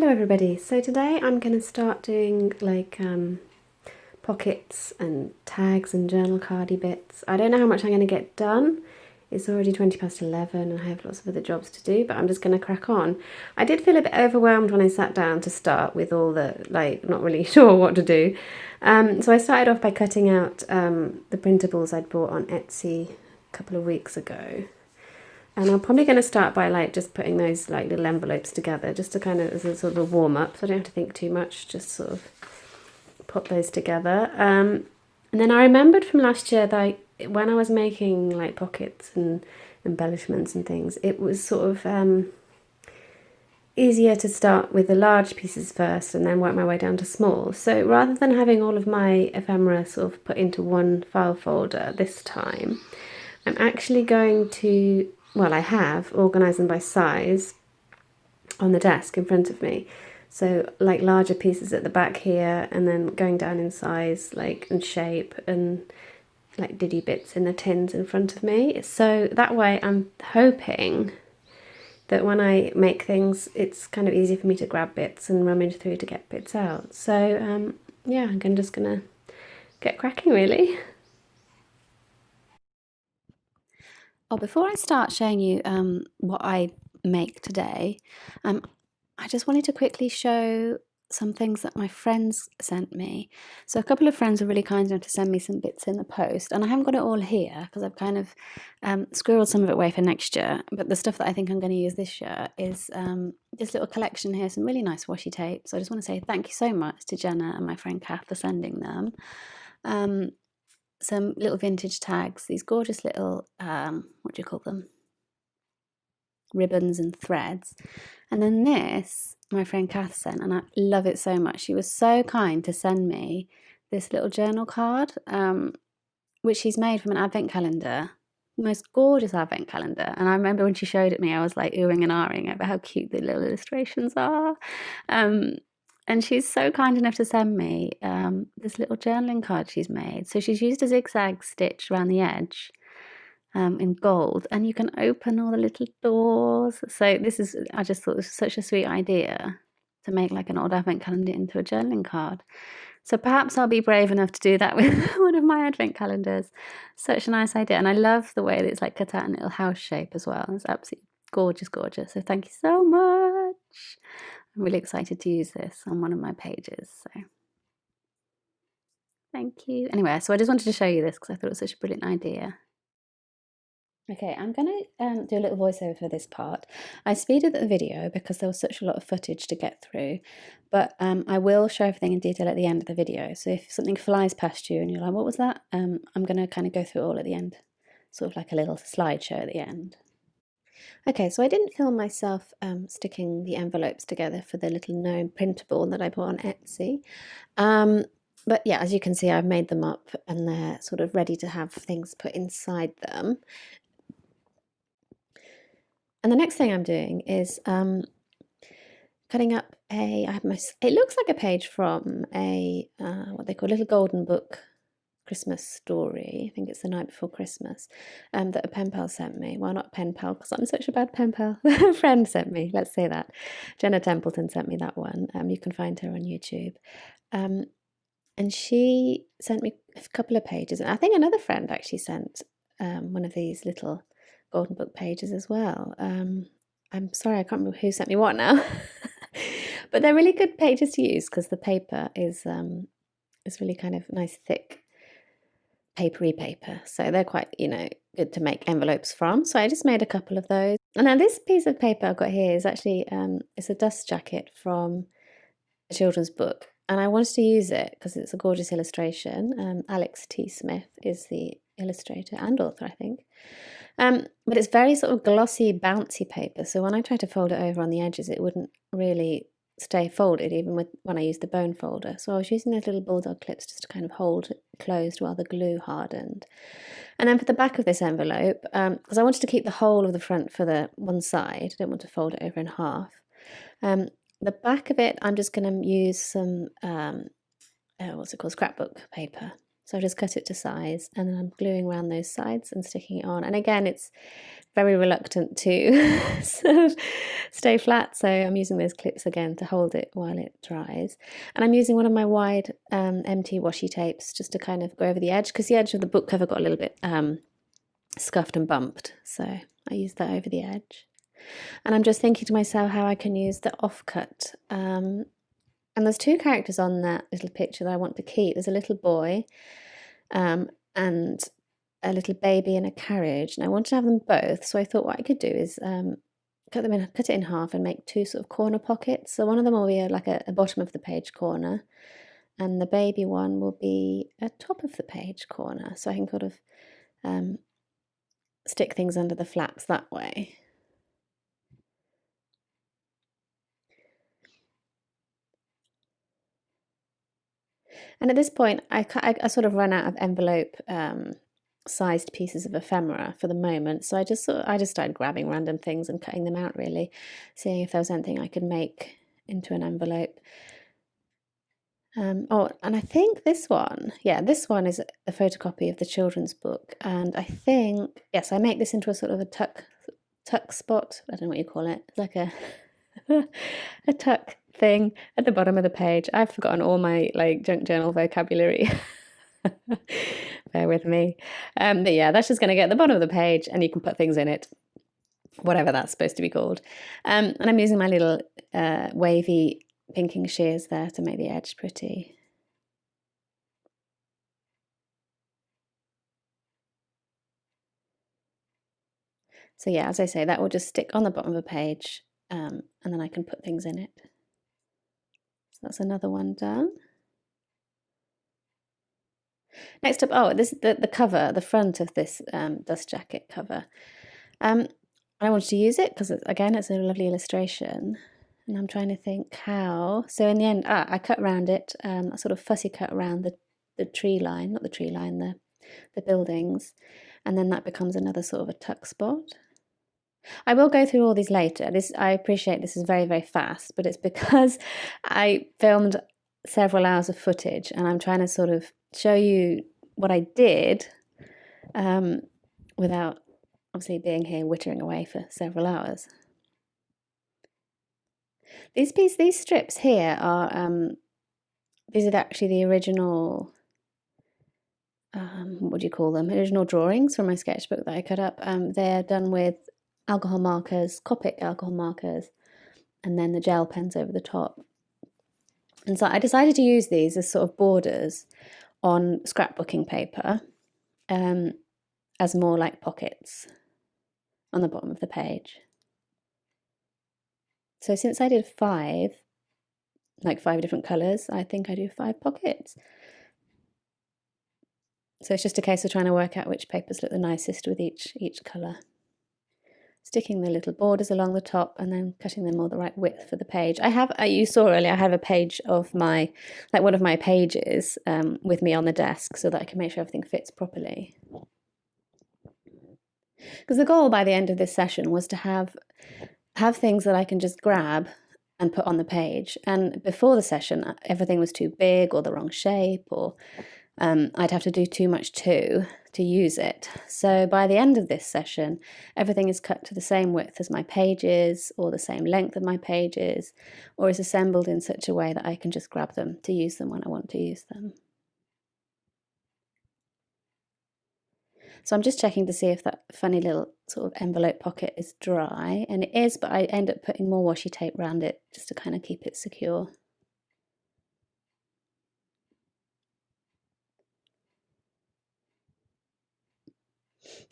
Hello everybody, so today I'm going to start doing like pockets and tags and journal cardy bits. I don't know how much I'm going to get done. It's already 11:20 and I have lots of other jobs to do, but I'm just going to crack on. I did feel a bit overwhelmed when I sat down to start with all the, not really sure what to do. So I started off by cutting out the printables I'd bought on Etsy a couple of weeks ago. And I'm probably going to start by just putting those little envelopes together, just to kind of as a sort of warm up, so I don't have to think too much, just sort of put those together. And then I remembered from last year that when I was making pockets and embellishments and things, it was sort of easier to start with the large pieces first and then work my way down to small. So rather than having all of my ephemera sort of put into one file folder this time, I'm actually going to, well, I have organised them by size on the desk in front of me. So larger pieces at the back here, and then going down in size and shape, and diddy bits in the tins in front of me. So that way I'm hoping that when I make things, it's kind of easy for me to grab bits and rummage through to get bits out. So yeah, I'm just gonna get cracking really. Oh, before I start showing you what I make today, I just wanted to quickly show some things that my friends sent me. So a couple of friends were really kind enough to send me some bits in the post, and I haven't got it all here because I've kind of squirreled some of it away for next year. But the stuff that I think I'm going to use this year is this little collection here, some really nice washi tape. So I just want to say thank you so much to Jenna and my friend Kath for sending them. Some little vintage tags, these gorgeous little, what do you call them? Ribbons and threads. And then this, my friend Kath sent, and I love it so much. She was so kind to send me this little journal card, which she's made from an advent calendar. The most gorgeous advent calendar. And I remember when she showed it me, I was like oohing and ahhing over how cute the little illustrations are. And she's so kind enough to send me this little journaling card she's made. So she's used a zigzag stitch around the edge in gold, and you can open all the little doors. So this is, I just thought this was such a sweet idea to make an old advent calendar into a journaling card. So perhaps I'll be brave enough to do that with one of my advent calendars. Such a nice idea. And I love the way that it's cut out in a little house shape as well. It's absolutely gorgeous, gorgeous. So thank you so much. I'm really excited to use this on one of my pages. So thank you. Anyway, so I just wanted to show you this because I thought it was such a brilliant idea. Okay, I'm going to do a little voiceover for this part. I speeded the video because there was such a lot of footage to get through, but I will show everything in detail at the end of the video. So if something flies past you and you're like, what was that? I'm going to kind of go through it all at the end, sort of like a little slideshow at the end. Okay, so I didn't film myself sticking the envelopes together for the little gnome printable that I bought on Etsy. But yeah, as you can see, I've made them up and they're sort of ready to have things put inside them. And the next thing I'm doing is cutting up it looks like a page from a, what they call Little Golden Book Christmas story. I think it's The Night Before Christmas, that a pen pal sent me. Well, not a pen pal, because I'm such a bad pen pal. A friend sent me, let's say that. Jenna Templeton sent me that one. You can find her on YouTube. And she sent me a couple of pages. And I think another friend actually sent one of these little Golden Book pages as well. I'm sorry, I can't remember who sent me what now. But they're really good pages to use because the paper is really kind of nice, thick, papery paper. So they're quite, good to make envelopes from. So I just made a couple of those. And now this piece of paper I've got here is actually, it's a dust jacket from a children's book. And I wanted to use it because it's a gorgeous illustration. Alex T. Smith is the illustrator and author, I think. But it's very sort of glossy, bouncy paper. So when I tried to fold it over on the edges, it wouldn't really stay folded, even when I used the bone folder. So I was using those little bulldog clips just to kind of hold it closed while the glue hardened. And then for the back of this envelope, because I wanted to keep the whole of the front for the one side, I don't want to fold it over in half. The back of it, I'm just going to use some, what's it called, scrapbook paper. So I've just cut it to size, and then I'm gluing around those sides and sticking it on. And again, it's very reluctant to sort of stay flat, so I'm using those clips again to hold it while it dries. And I'm using one of my wide empty washi tapes just to kind of go over the edge, because the edge of the book cover got a little bit scuffed and bumped, so I used that over the edge. And I'm just thinking to myself how I can use the offcut. And there's two characters on that little picture that I want to keep. There's a little boy and a little baby in a carriage, and I want to have them both. So I thought what I could do is cut it in half and make two sort of corner pockets. So one of them will be like a bottom of the page corner, and the baby one will be a top of the page corner. So I can kind of stick things under the flaps that way. And at this point, I sort of run out of envelope sized pieces of ephemera for the moment. So I just started grabbing random things and cutting them out, really, seeing if there was anything I could make into an envelope. Oh, and I think this one is a photocopy of the children's book. And I think, yes, I make this into a sort of a tuck spot. I don't know what you call it. It's like a a tuck thing at the bottom of the page. I've forgotten all my like junk journal vocabulary. Bear with me. But yeah, that's just going to get at the bottom of the page, and you can put things in it, whatever that's supposed to be called. And I'm using my little wavy pinking shears there to make the edge pretty. So yeah, as I say, that will just stick on the bottom of a page, and then I can put things in it. So that's another one done. Next up, oh, this is the cover, the front of this dust jacket cover. I wanted to use it because, again, it's a lovely illustration, and I'm trying to think how. So in the end, I cut around it, a sort of fussy cut around the tree line, not the tree line, the buildings, and then that becomes another sort of a tuck spot. I will go through all these later. I appreciate this is very, very fast, but it's because I filmed several hours of footage, and I'm trying to sort of show you what I did without obviously being here wittering away for several hours. These strips here are these are actually the original what do you call them? Original drawings from my sketchbook that I cut up. They're done with alcohol markers, Copic alcohol markers, and then the gel pens over the top. And so I decided to use these as sort of borders on scrapbooking paper as more like pockets on the bottom of the page. So since I did 5 different colours, I think I do 5 pockets. So it's just a case of trying to work out which papers look the nicest with each colour. Sticking the little borders along the top and then cutting them all the right width for the page. You saw earlier, I have a page of one of my pages with me on the desk so that I can make sure everything fits properly. Because the goal by the end of this session was to have things that I can just grab and put on the page. And before the session, everything was too big or the wrong shape, or I'd have to do too much to use it. So by the end of this session, everything is cut to the same width as my pages, or the same length of my pages, or is assembled in such a way that I can just grab them to use them when I want to use them. So I'm just checking to see if that funny little sort of envelope pocket is dry, and it is, but I end up putting more washi tape around it just to kind of keep it secure.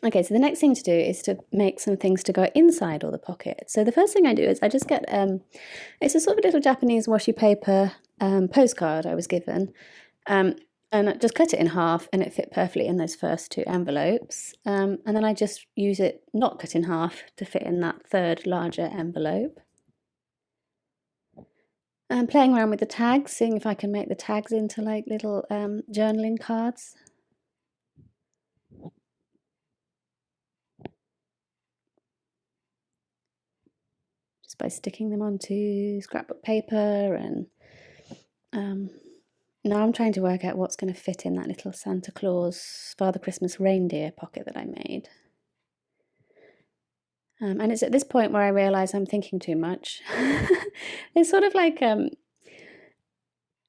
Okay, so the next thing to do is to make some things to go inside all the pockets. So the first thing I do is I just get, it's a sort of little Japanese washi paper postcard I was given, and I just cut it in half, and it fit perfectly in those first 2 envelopes. And then I just use it not cut in half to fit in that third larger envelope. And playing around with the tags, seeing if I can make the tags into like little journaling cards. By sticking them onto scrapbook paper and Now I'm trying to work out what's going to fit in that little Santa Claus Father Christmas reindeer pocket that I made. And it's at this point where I realise I'm thinking too much. It's sort of like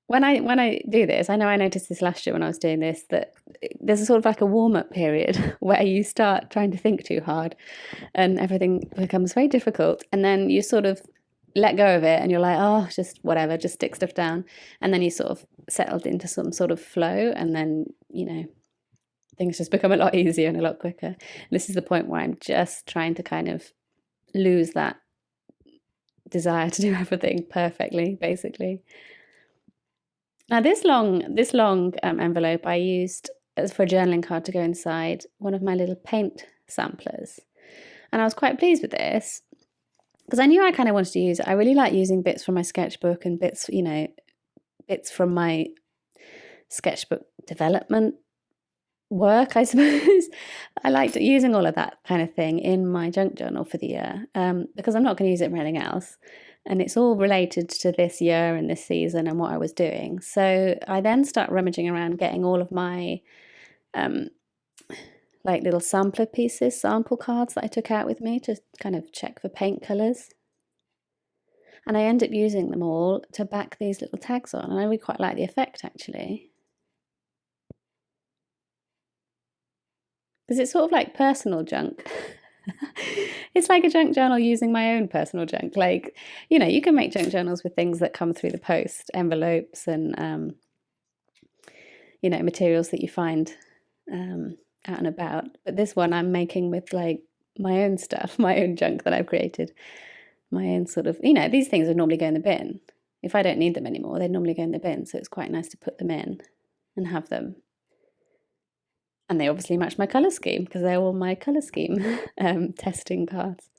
when I do this, I know I noticed this last year when I was doing this, that there's a sort of like a warm-up period where you start trying to think too hard and everything becomes very difficult, and then you sort of let go of it and you're like, oh, just whatever, just stick stuff down, and then you sort of settled into some sort of flow, and then things just become a lot easier and a lot quicker. And this is the point where I'm just trying to kind of lose that desire to do everything perfectly, basically. Now this long envelope I used as for a journaling card to go inside one of my little paint samplers, and I was quite pleased with this because I knew I kind of wanted to use it. I really like using bits from my sketchbook and bits from my sketchbook development work, I suppose. I liked using all of that kind of thing in my junk journal for the year because I'm not going to use it for anything else. And it's all related to this year and this season and what I was doing. So I then start rummaging around getting all of my like little sampler pieces, sample cards that I took out with me to kind of check for paint colours. And I end up using them all to back these little tags on. And I really quite like the effect, actually. Because it's sort of like personal junk. It's like a junk journal using my own personal junk. Like, you can make junk journals with things that come through the post, envelopes and, materials that you find out and about. But this one I'm making with like my own stuff, my own junk that I've created. My own sort of, these things would normally go in the bin. If I don't need them anymore, they'd normally go in the bin. So it's quite nice to put them in and have them. And they obviously match my colour scheme because they're all my colour scheme testing cards.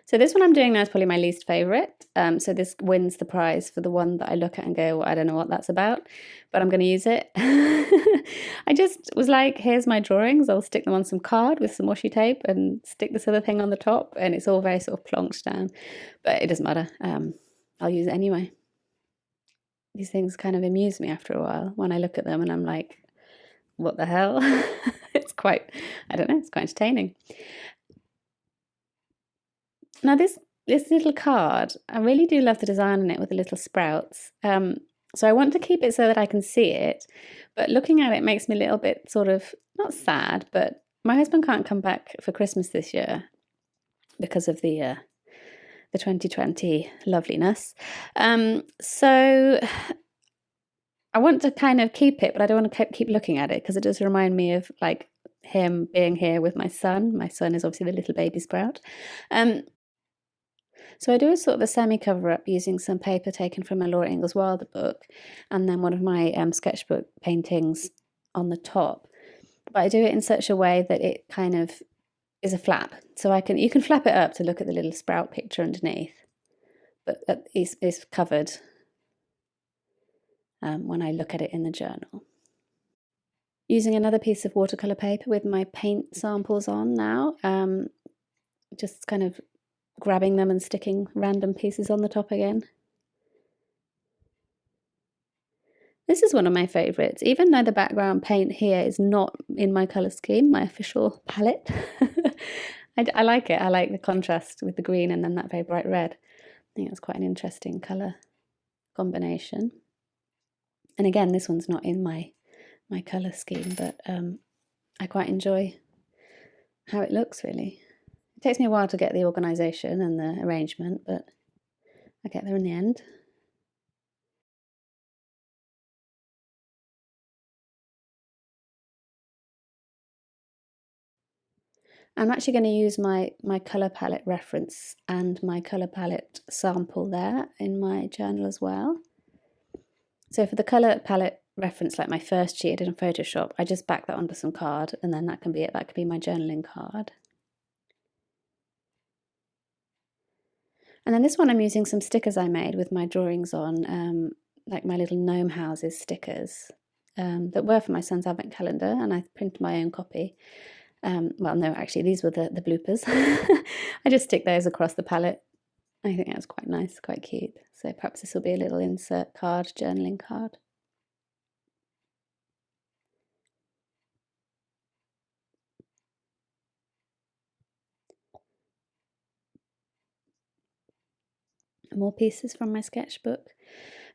So this one I'm doing now is probably my least favourite. So this wins the prize for the one that I look at and go, well, I don't know what that's about, but I'm going to use it. I just was like, here's my drawings. I'll stick them on some card with some washi tape and stick this other thing on the top. And it's all very sort of plonked down, but it doesn't matter. I'll use it anyway. These things kind of amuse me after a while when I look at them and I'm like, what the hell? It's quite entertaining. Now this little card, I really do love the design on it with the little sprouts. So I want to keep it so that I can see it, but looking at it makes me a little bit sort of, not sad, but my husband can't come back for Christmas this year because of the 2020 loveliness. So I want to kind of keep it, but I don't want to keep looking at it because it does remind me of like him being here with my son. My son is obviously the little baby sprout. So I do a sort of a semi-cover-up using some paper taken from a Laura Ingalls Wilder book and then one of my sketchbook paintings on the top. But I do it in such a way that it kind of is a flap. So you can flap it up to look at the little sprout picture underneath, but it's covered when I look at it in the journal. Using another piece of watercolour paper with my paint samples on now, just kind of grabbing them and sticking random pieces on the top again. This is one of my favourites, even though the background paint here is not in my colour scheme, my official palette. I like it. I like the contrast with the green and then that very bright red. I think that's quite an interesting colour combination. And again, this one's not in my colour scheme, but I quite enjoy how it looks, really. It takes me a while to get the organisation and the arrangement, but I get there in the end. I'm actually going to use my colour palette reference and my colour palette sample there in my journal as well. So for the colour palette reference, like my first sheet I did on Photoshop, I just back that onto some card and then that can be it. That could be my journaling card. And then this one I'm using some stickers I made with my drawings on, like my little gnome houses stickers that were for my son's advent calendar, and I printed my own copy. Well, no, actually, these were the bloopers. I just stick those across the palette. I think that's quite nice, quite cute. So perhaps this will be a little insert card, journaling card. More pieces from my sketchbook.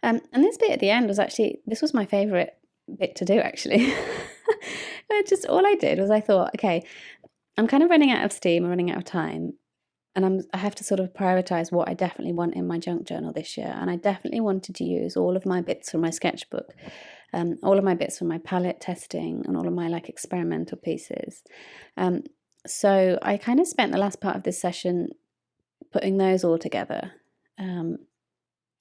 And this bit at the end was actually, this was my favourite bit to do, actually. Just all I did was I thought, okay, I'm kind of running out of steam, I'm running out of time, and I have to sort of prioritise what I definitely want in my junk journal this year. And I definitely wanted to use all of my bits from my sketchbook, all of my bits from my palette testing, and all of my like experimental pieces. So I kind of spent the last part of this session putting those all together. And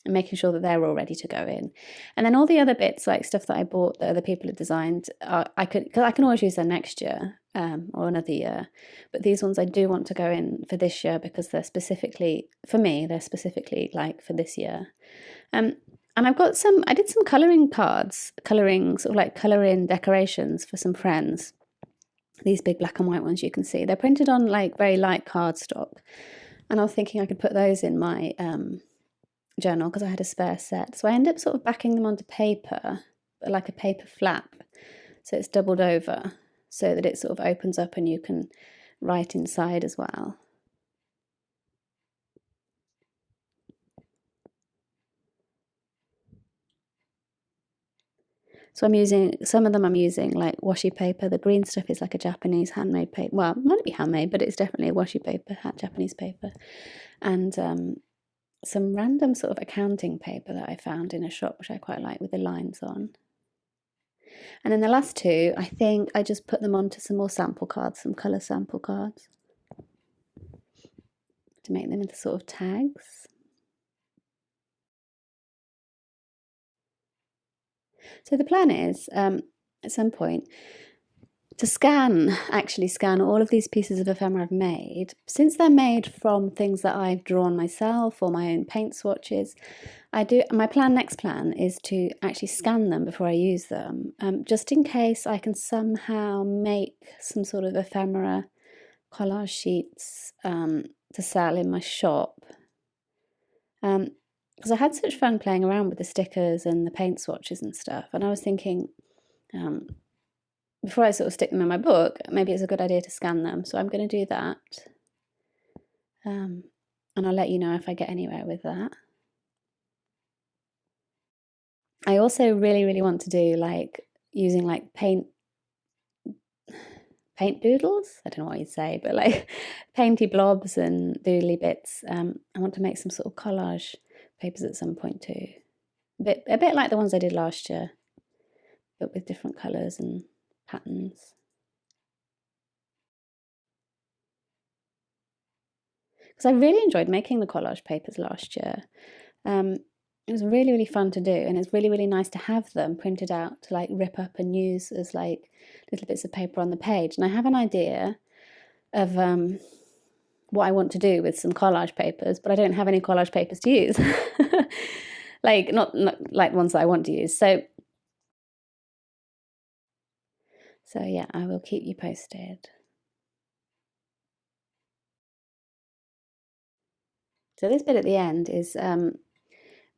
making sure that they're all ready to go in. And then all the other bits, like stuff that I bought that other people had designed, I can always use them next year or another year. But these ones I do want to go in for this year because they're specifically, for me, they're specifically like for this year. And I've got I did some colouring cards, sort of like colour-in decorations for some friends. These big black and white ones you can see. They're printed on like very light cardstock. And I was thinking I could put those in my journal because I had a spare set. So I ended up sort of backing them onto paper, but like a paper flap. So it's doubled over so that it sort of opens up and you can write inside as well. So some of them I'm using like washi paper. The green stuff is like a Japanese handmade paper. Well, it might be handmade, but it's definitely a washi paper, Japanese paper. And some random sort of accounting paper that I found in a shop, which I quite like with the lines on. And then the last two, I think I just put them onto some more sample cards, some colour sample cards, to make them into sort of tags. So the plan is, at some point, to actually scan all of these pieces of ephemera I've made. Since they're made from things that I've drawn myself or my own paint swatches, my next plan is to actually scan them before I use them, just in case I can somehow make some sort of ephemera collage sheets to sell in my shop. Because I had such fun playing around with the stickers and the paint swatches and stuff, and I was thinking, before I sort of stick them in my book, maybe it's a good idea to scan them. So I'm going to do that, and I'll let you know if I get anywhere with that. I also really, really want to do like using like paint doodles. I don't know what you'd say, but like painty blobs and doodly bits. I want to make some sort of collage papers at some point too. A bit like the ones I did last year, but with different colours and patterns. Because I really enjoyed making the collage papers last year. It was really, really fun to do, and it's really, really nice to have them printed out to like rip up and use as like little bits of paper on the page. And I have an idea of what I want to do with some collage papers, but I don't have any collage papers to use. Like not like ones that I want to use. So yeah, I will keep you posted. So this bit at the end is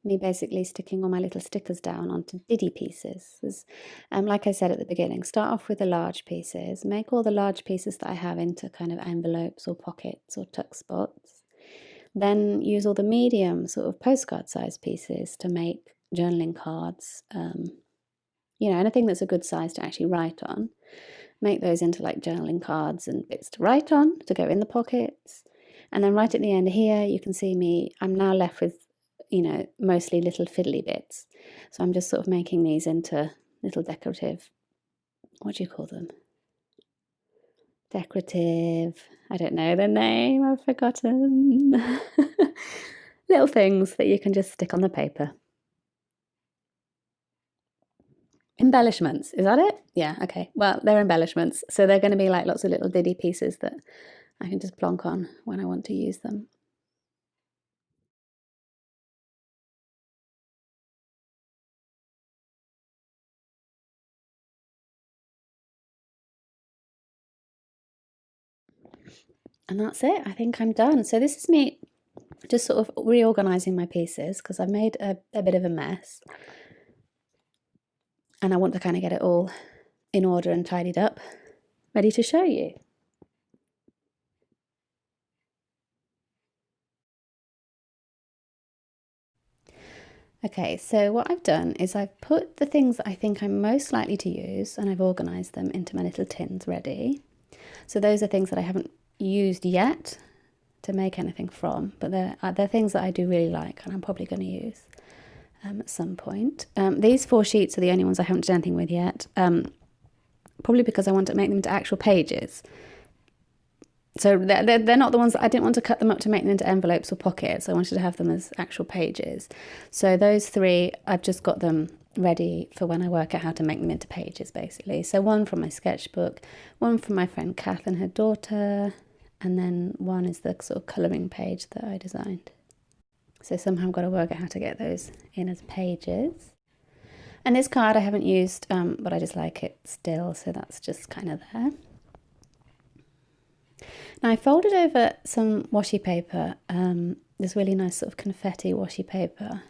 me basically sticking all my little stickers down onto diddy pieces. Like I said at the beginning, start off with the large pieces, make all the large pieces that I have into kind of envelopes or pockets or tuck spots. Then use all the medium sort of postcard size pieces to make journaling cards. Anything that's a good size to actually write on. Make those into like journaling cards and bits to write on to go in the pockets. And then right at the end here, you can see I'm now left with, mostly little fiddly bits. So I'm just sort of making these into little decorative, what do you call them? Decorative, I don't know the name, I've forgotten. Little things that you can just stick on the paper. Embellishments, is that it? Yeah, okay. Well, they're embellishments. So they're going to be like lots of little diddy pieces that I can just plonk on when I want to use them. And that's it. I think I'm done. So this is me just sort of reorganizing my pieces because I've made a bit of a mess. And I want to kind of get it all in order and tidied up, ready to show you. Okay, so what I've done is I've put the things that I think I'm most likely to use and I've organised them into my little tins ready. So those are things that I haven't used yet to make anything from, but they're things that I do really like and I'm probably going to use at some point. These 4 sheets are the only ones I haven't done anything with yet, probably because I want to make them into actual pages. So they're not the ones that I didn't want to cut them up to make them into envelopes or pockets. I wanted to have them as actual pages. So those 3, I've just got them ready for when I work out how to make them into pages, basically. So one from my sketchbook, one from my friend Kath and her daughter, and then one is the sort of colouring page that I designed. So somehow I've got to work out how to get those in as pages. And this card I haven't used, but I just like it still, so that's just kind of there. Now I folded over some washi paper, this really nice sort of confetti washi paper,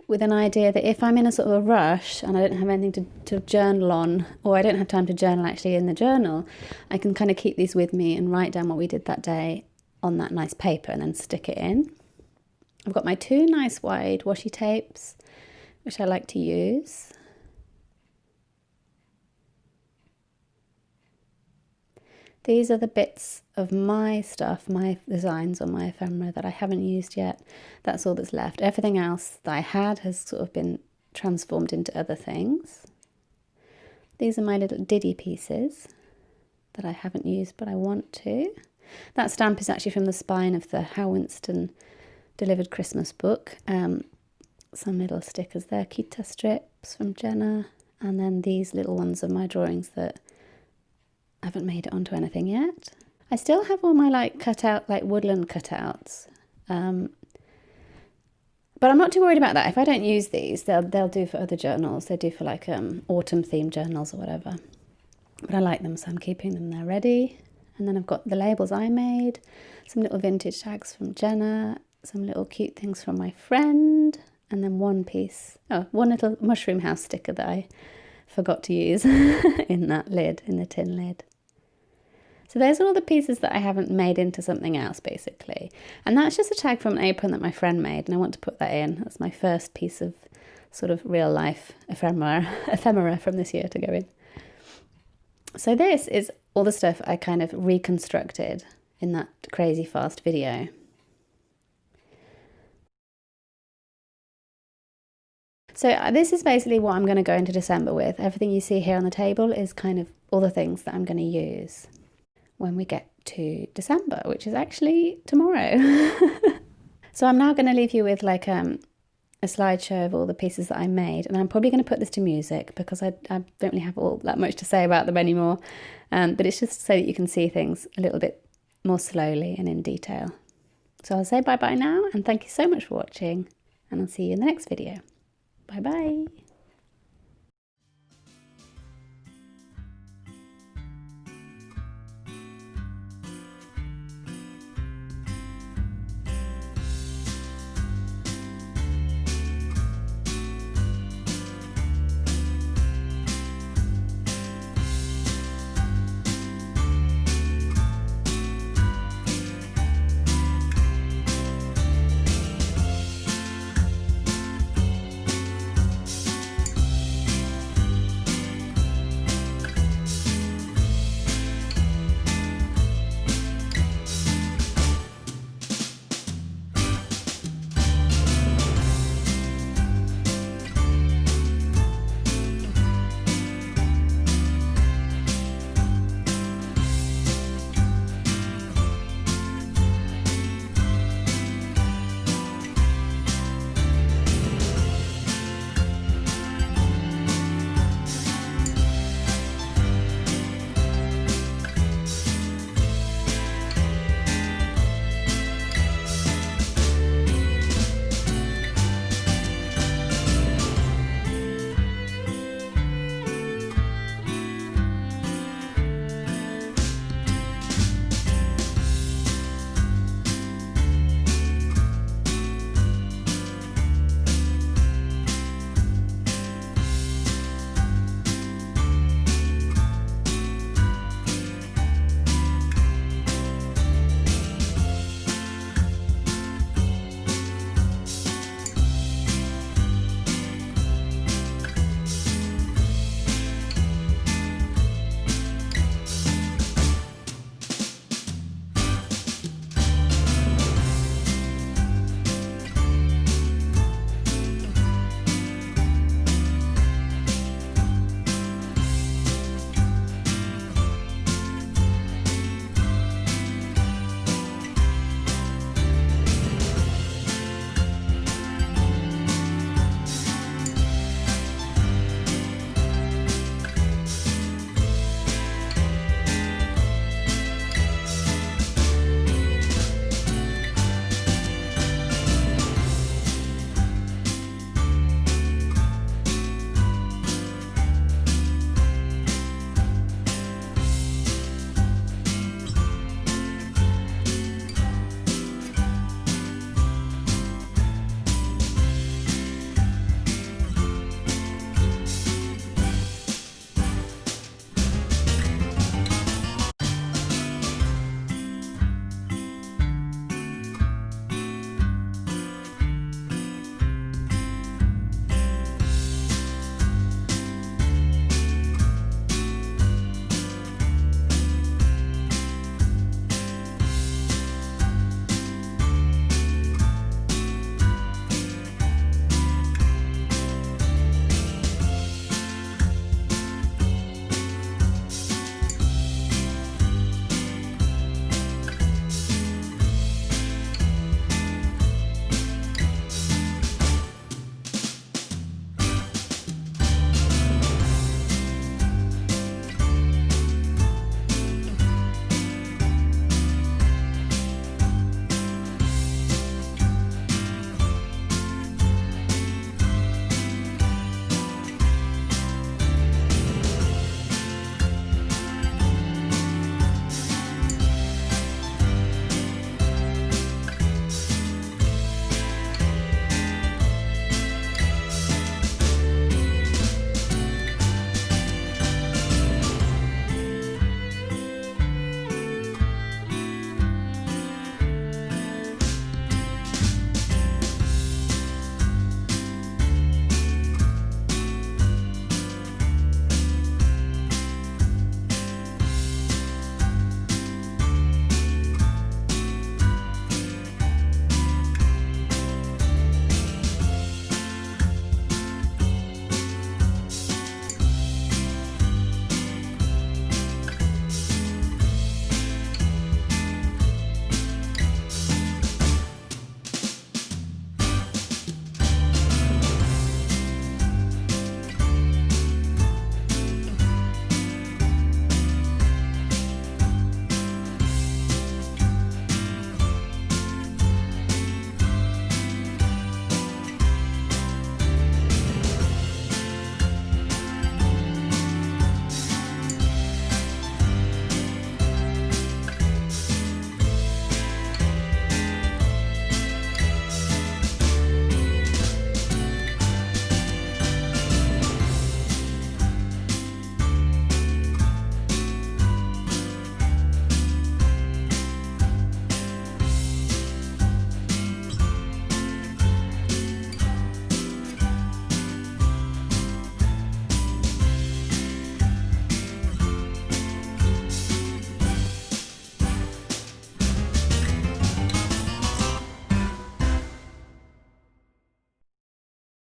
with an idea that if I'm in a sort of a rush and I don't have anything to journal on, or I don't have time to journal actually in the journal, I can kind of keep these with me and write down what we did that day on that nice paper and then stick it in. I've got my 2 nice wide washi tapes, which I like to use. These are the bits of my stuff, my designs on my ephemera that I haven't used yet. That's all that's left. Everything else that I had has sort of been transformed into other things. These are my little diddy pieces that I haven't used, but I want to. That stamp is actually from the spine of the How Winston Delivered Christmas book. Some little stickers there, Kita strips from Jenna, and then these little ones are my drawings that I haven't made it onto anything yet. I still have all my woodland cutouts, but I'm not too worried about that. If I don't use these, they'll do for other journals. They do for like autumn themed journals or whatever. But I like them, so I'm keeping them there ready. And then I've got the labels I made, some little vintage tags from Jenna, some little cute things from my friend, and then one little mushroom house sticker that I forgot to use in that lid, in the tin lid. So those are all the pieces that I haven't made into something else, basically. And that's just a tag from an apron that my friend made, and I want to put that in. That's my first piece of sort of real life ephemera from this year to go in. So this is all the stuff I kind of reconstructed in that crazy fast video. So this is basically what I'm going to go into December with. Everything you see here on the table is kind of all the things that I'm going to use when we get to December, which is actually tomorrow. So I'm now going to leave you with like a slideshow of all the pieces that I made, and I'm probably going to put this to music because I don't really have all that much to say about them anymore, but it's just so that you can see things a little bit more slowly and in detail. So I'll say bye bye now, and thank you so much for watching, and I'll see you in the next video. Bye bye.